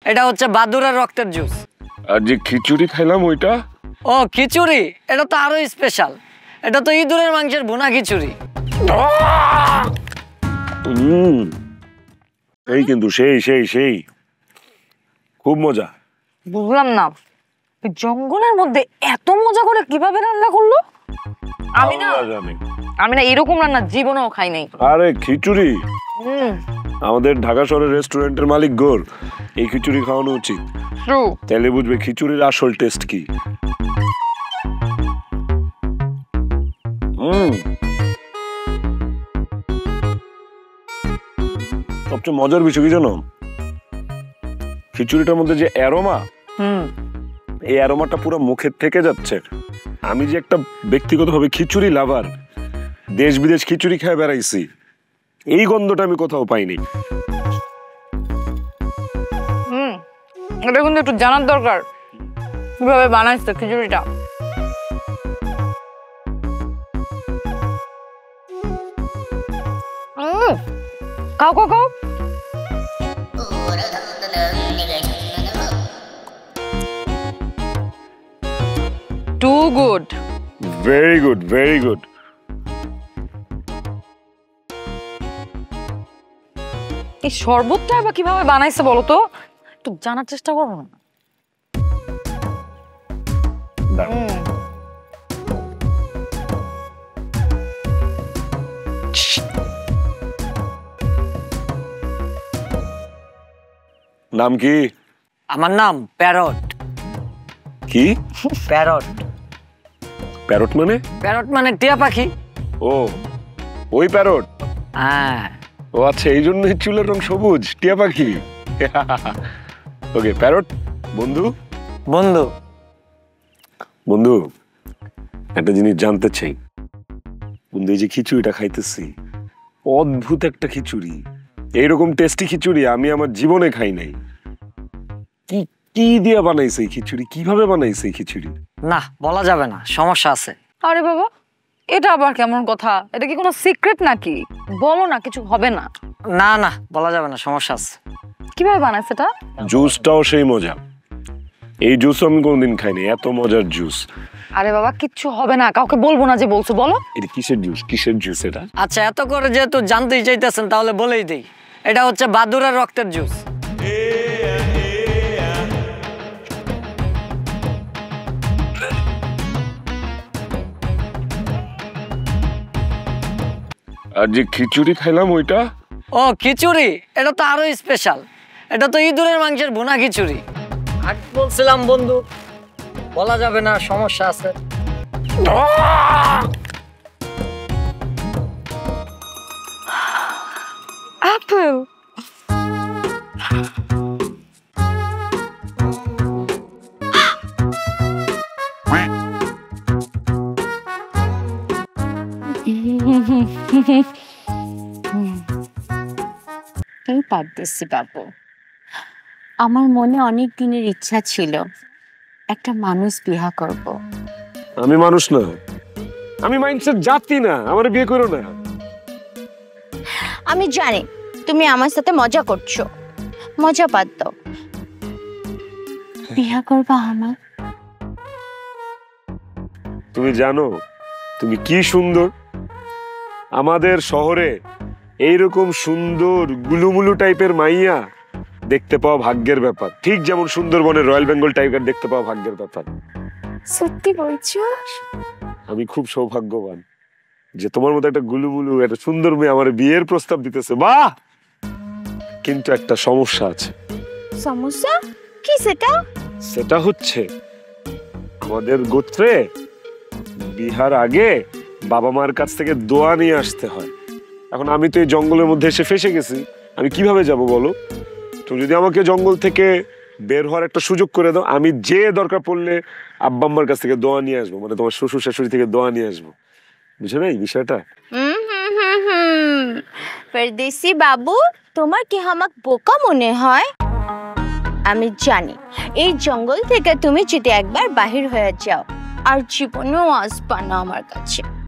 এটা হচ্ছে বাদুড়ের রক্তের জুস। আর যে খিচুড়ি খাইলাম ওইটা? ও খিচুড়ি, এটা তো আরো স্পেশাল। এটা তো ইঁদুরের মাংসের ভুনা খিচুড়ি। এই কিন্তু সেই সেই সেই খুব মজা। বুঝলাম না, জঙ্গলের মধ্যে এত মজা করে কিভাবে রান্না করলো? আমি না এরকম রান্না জীবনেও খাই নাই। আরে খিচুড়ি, আমাদের ঢাকা শহরের রেস্টুরেন্টের মালিক গোর এই খিচুড়ি খাওয়ানো উচিত। তাহলে বুঝবে খিচুড়ির আসল টেস্ট কি। সবচেয়ে মজার বিষয় কি জানো, খিচুড়িটার মধ্যে যে অ্যারোমা, এই অ্যারোমাটা পুরো মুখের থেকে যাচ্ছে। আমি যে একটা ব্যক্তিগতভাবে খিচুড়ি লাভার, দেশ বিদেশ খিচুড়ি খেয়ে বেড়াইছি, এই গন্ধটা আমি কোথাও পাইনি। এটা কিন্তু একটু জানার দরকার কিভাবে বানাইছে খিচুড়িটা। খাও খাও খাও। Too good, very good, very good. এই শরবতটা আবার কিভাবে বানাইছে বলো তো, একটু জানার চেষ্টা করো না। নাম কি? আমার নাম প্যারট। কি? প্যারট। প্যারট মানে? প্যারট মানে টিয়া পাখি। ও, ওই প্যারট। হ্যাঁ। ও আচ্ছা, এই জন্যই চুলের রং সবুজ, টিয়া পাখি। ওকে প্যারট। বন্ধু বন্ধু বন্ধু একটা জিনিস জানতে চাই। বন্ধু, এই যে খিচুড়িটা খাইতেছি, অদ্ভুত একটা খিচুড়ি। এইরকম টেস্টি খিচুড়ি আমি আমার জীবনে খাই নাই। কি কি দিয়ে বানাইছে এই খিচুড়ি? কিভাবে বানাইছে এই খিচুড়ি? না, বলা যাবে না, সমস্যা আছে। আরে বাবা, এটা আবার কেমন কথা? এটা কি কোনো সিক্রেট নাকি? বলো না, কিছু হবে না। না না, বলা যাবে না, সমস্যা আছে। কিভাবে বানাইছে এটা? জুসটাও সেই মজা। এই জুস আমি কোনদিন খাইনি, এত মজার জুস। আরে বাবা, কিচ্ছু হবে না, কাউকে বলবো না যে বলছো। বলো এটা কিসের জুস? কিসের জুস এটা? আচ্ছা, এত করে যেহেতু জানতেই চাইতেছেন তাহলে বলেই দেই, এটা হচ্ছে বাদুড়ের রক্তের জুস। আর যে খিচুড়ি খাইলাম ওইটা? ও খিচুড়ি, এটা তো আরো স্পেশাল। এটা তো ইঁদুরের মাংসের ভুনা খিচুড়ি। আর বলছিলাম বন্ধু, বলা যাবে না, সমস্যা আছে। আপেল। এই পারতেছি বাবু, আমার মনে অনেক দিনের ইচ্ছা ছিল একটা মানুষ বিয়ে করব। আমি মানুষ না, আমি মাইন্ডসেট জাতি না, আমার বিয়ে করো না। আমি জানি তুমি আমার সাথে মজা করছো, মজা বাদ দাও, বিয়ে করবা আমার? তুমি জানো তুমি কি সুন্দর? আমাদের শহরে এইরকম সুন্দর গুলুমুলু টাইপের মাইয়া দেখতে পাওয়া ভাগ্যের ব্যাপার, ঠিক যেমন সুন্দরবনের রয়্যাল বেঙ্গল টাইগার দেখতে পাওয়া ভাগ্যের ব্যাপার। সত্যি বলছো? আমি খুব সৌভাগ্যবান যে তোমার মতো একটা গুলুমুলু একটা সুন্দর মেয়ে আমার বিয়ের প্রস্তাব দিতেছে। বাহ! কিন্তু একটা সমস্যা আছে। সমস্যা কি সেটা? সেটা হচ্ছে আমাদের গোত্রে বিহার আগে বাবা মার কাছ থেকে দোয়া নিয়ে আসতে হয়। এখন আমি তো এই জঙ্গলের মধ্যে এসে ফেসে গেছি, আমি কিভাবে যাব বলো? তুমি যদি আমাকে জঙ্গল থেকে বের হওয়ার একটা সুযোগ করে দাও, আমি যে দরকার পড়লে আব্বা আম্মার কাছ থেকে দোয়া নিয়ে আসবো, মানে তোমার শ্বশুর শাশুড়ি থেকে দোয়া নিয়ে আসবো। বুঝছো না এই বিষয়টা? परदेसी বাবু, তোমার কি আমাক বোকা মনে হয়? আমি জানি এই জঙ্গল থেকে তুমি যদি একবার বাহির হয়ে যাও আর জীবনেও আসবা না আমার কাছে।